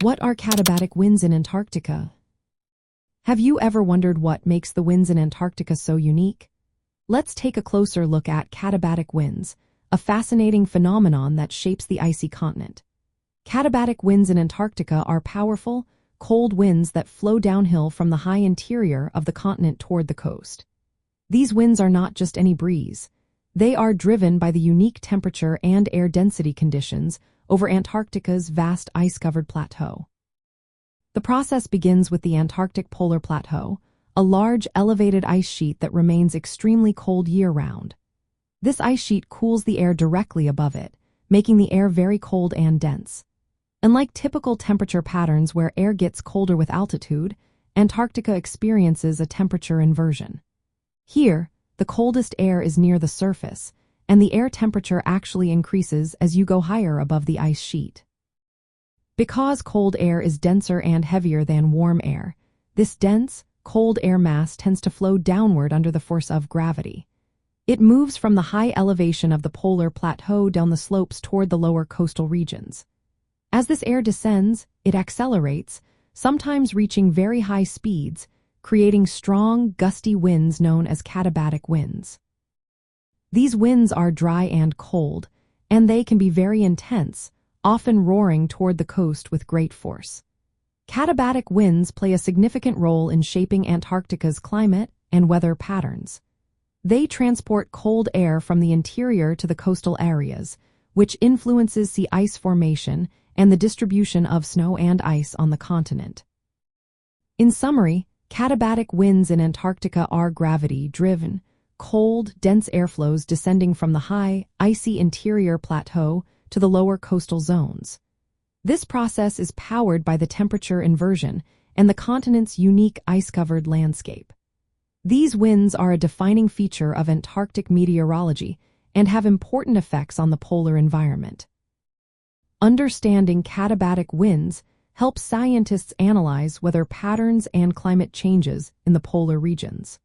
What are katabatic winds in Antarctica? Have you ever wondered what makes the winds in Antarctica so unique? Let's take a closer look at katabatic winds, a fascinating phenomenon that shapes the icy continent. Katabatic winds in Antarctica are powerful, cold winds that flow downhill from the high interior of the continent toward the coast. These winds are not just any breeze. They are driven by the unique temperature and air density conditions over Antarctica's vast ice-covered plateau. The process begins with the Antarctic Polar Plateau, a large elevated ice sheet that remains extremely cold year-round. This ice sheet cools the air directly above it, making the air very cold and dense. Unlike typical temperature patterns where air gets colder with altitude, Antarctica experiences a temperature inversion. Here, the coldest air is near the surface, and the air temperature actually increases as you go higher above the ice sheet. Because cold air is denser and heavier than warm air, this dense, cold air mass tends to flow downward under the force of gravity. It moves from the high elevation of the polar plateau down the slopes toward the lower coastal regions. As this air descends, it accelerates, sometimes reaching very high speeds, creating strong, gusty winds known as katabatic winds. These winds are dry and cold, and they can be very intense, often roaring toward the coast with great force. Katabatic winds play a significant role in shaping Antarctica's climate and weather patterns. They transport cold air from the interior to the coastal areas, which influences sea ice formation and the distribution of snow and ice on the continent. In summary, katabatic winds in Antarctica are gravity-driven, cold, dense airflows descending from the high, icy interior plateau to the lower coastal zones. This process is powered by the temperature inversion and the continent's unique ice-covered landscape. These winds are a defining feature of Antarctic meteorology and have important effects on the polar environment. Understanding katabatic winds helps scientists analyze weather patterns and climate changes in the polar regions.